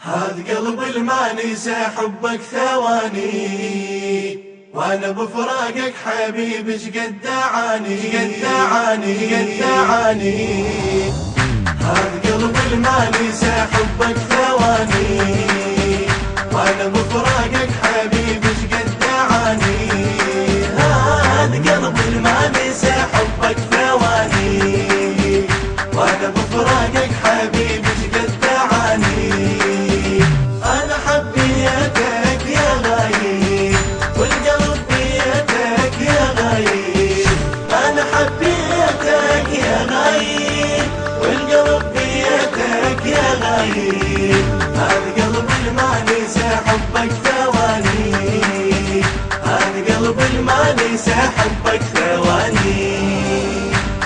هذا قلب المانس حبك ثواني، وانا بفراقك حبيبي شقد دعاني شقد دعاني شقد دعاني. هذا قلب المانس حبك ثواني، وانا بفراقك حبيبي شقد دعاني. هذا قلب المانس حبك ثواني، وانا بفراقك حبيبي شقد دعاني. انا حبيتك يا غايب والقلب بيتك يا غايب. انا حبيتك يا غايب والقلب بيتك يا غايب. هذا قلب المانس حبك ثواني، هذا قلب المانس حبك ثواني.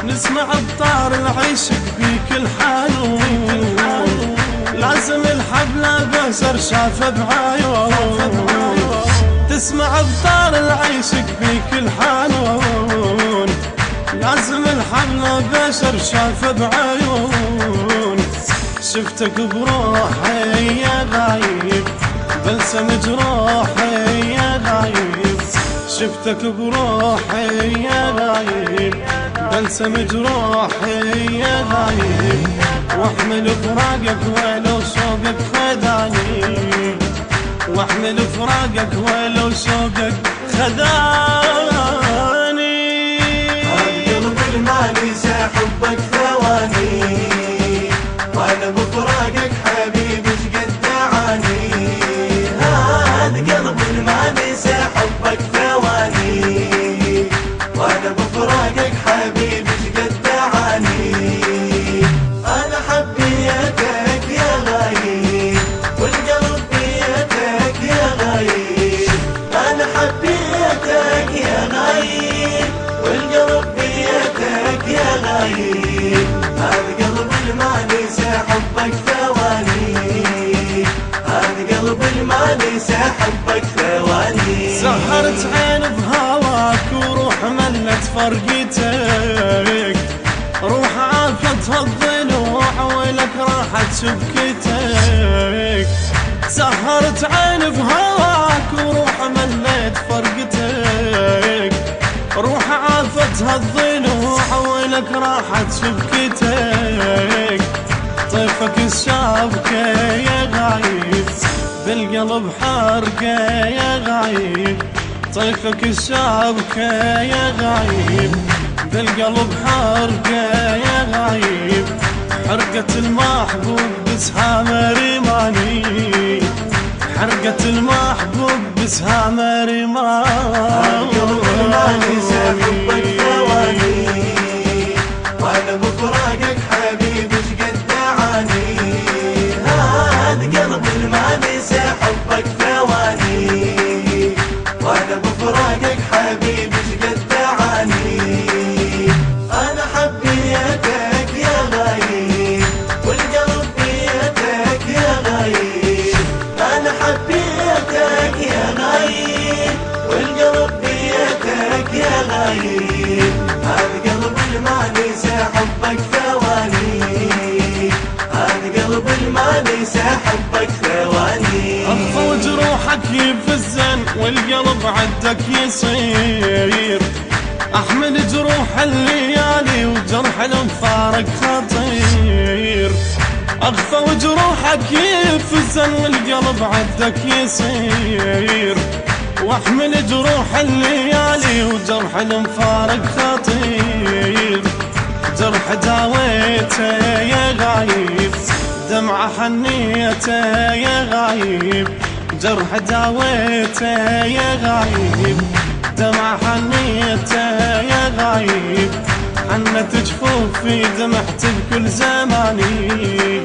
نسمع بطار العيشك بيك الحنون، لازم الحبل بسر شافه بعيون. تسمع بطار العيشك بيك الحنون، لازم الحبل بسر شافه بعيون. شفتك بروحي يا غايب بلسم جروحي يا غايب. شفتك بروحي يا غايب بلسم جروحي يا غايب. واحمل فراقك ولو شوقك خداني، واحمل فراقك ولو شوقك خداني. هذا قلب المانس حبك ثواني، وانا بفراقك حبيبي شقد دعاني. هذا قلب المانس حبك ثواني، وانا بفراقك حبيبي شقد دعاني. انا حبيتك يا غايب والقلب بيتك يا غايب. انا حبيتك يا غايب والقلب بيتك يا غايب. هذا قلب المانس حبك ثواني، هذا قلب المانس حبك ثواني. سهرت عين بهواك وروح ملت فرقتك، روح عافتها الضلوع ولك راحت شبكتك. سهرت عين بهواك وروح ملت فرقتك، روح عافتها الضلوع ولك راحت شبكتك. طيفك الشابكة يا غايب بالقلب حرقة يا غايب. طيفك الشابكة يا غايب بالقلب حرقة يا غايب. حرقة المحبوب بسهام رماني، حرقة المحبوب بسهام رماني. قلب المانس حبك ثواني، وانا بفراقك حبيبي شقد دعاني. هذا قلب المانس حبك ثواني، وانا بفراقك حبيبي شقد دعاني. انا حبيتك يا غايب والقلب بيتك يا غايب. انا حبيتك يا غايب والقلب بيتك يا غايب. هذا قلب المانس حبك ثواني، هذا قلب المانس حبك ثواني. أخفى وجروحك يفزن والقلب عدك يصير، أحمل جروح الليالي وجرح المفارق خطير. أخفى وجروحك يفزن والقلب عدك يصير، واحمل جروح الليالي وجرح المفارق خطير. جرح داويته يا غايب دمعة حنيته يا غايب. جرح داويته يا غايب دمعة حنيته يا غايب. حنت جفوفي دمعت بكل زماني،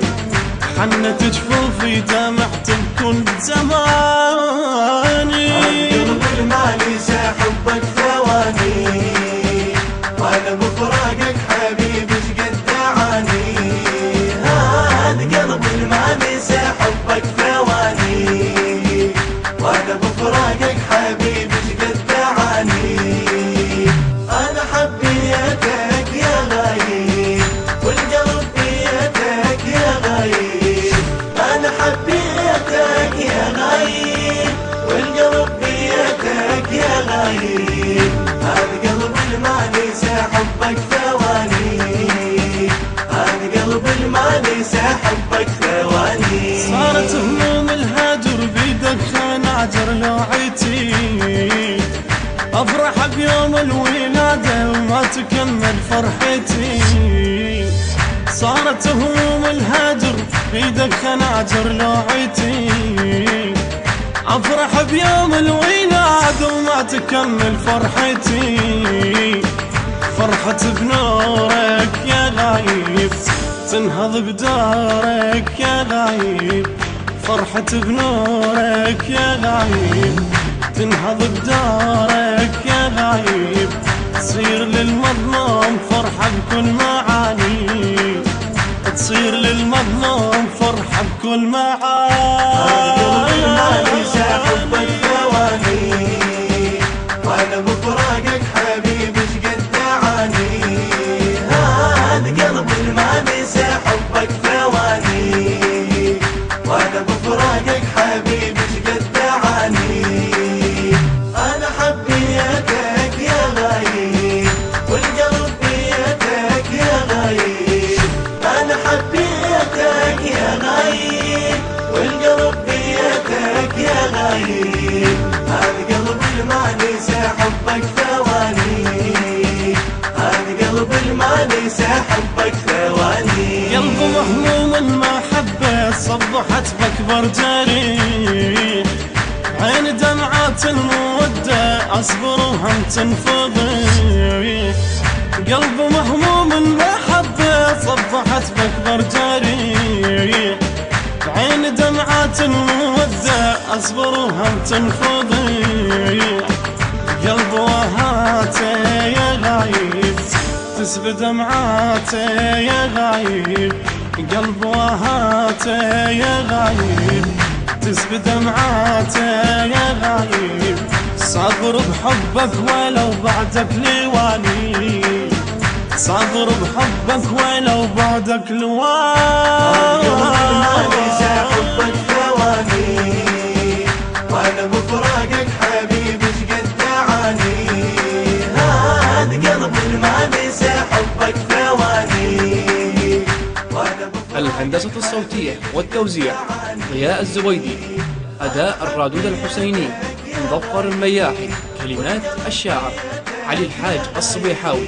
حنت جفوفي دمعت بكل زماني. قلب المانس حبك ثواني، وانا بفراقك حبيبي شقد دعاني. هذا قلب المانس حبك ثواني، وانا بفراقك حبيبي شقد دعاني. انا حبيتك يا غايب والقلب بيتك يا غايب. انا حبيتك أفرح بيوم الولادة وما تكمل فرحتي، صارت هموم الهجر بيدك خناجر لوعتي. أفرح بيوم الولادة وما تكمل فرحتي، فرحة بنورك يا غايب تنهض بدارك يا غايب، فرحة بنورك يا غايب تنهض بدارك يا غايب، تصير للمظلوم فرحة بكل معاني، تصير للمظلوم فرحة بكل معاني. حبك ثواني وانا بفراقك حبيبي شقد دعاني، هذا قلبي ما نسى حبك ثواني وانا بفراقك حبيبي شقد دعاني. انا حبيتك يا غايب والقلب بيدك يا غايب، انا حبيتك يا غايب والقلب بيدك يا غايب، هذا قلبي ما نسى حبك ثواني، هذا قلبي ما نسى حبك ثواني. قلب مهموم المحبة صبحت بأكبر جريح، عين دمعات المودة أصبر وهم تنفضي، قلب مهموم المحبة صبحت بأكبر جريح، عين دمعات المودة أصبر وهم تنفضي، قلب وهاته يا غايب تسبي دمعاته يا غايب، قلب وهاته يا غايب تسبي دمعاته يا غايب، صابر بحبك ولو بعدك لواني، صابر بحبك ولو بعدك لواني. حبك ثواني وانا بفراقك حبيبي شقد دعاني، هذا قلبي ما نسى حبك ثواني. الهندسة الصوتية والتوزيع ضياء الزبيدي، أداء الرادود الحسيني مظفر المياحي، كلمات الشاعر علي الحاج الصبيحاوي.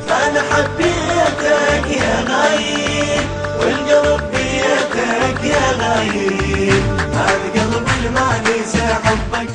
أنا حبيتك يا غايب والقلب بيدك يا غايب، هذا قلبي ما نسى حبك.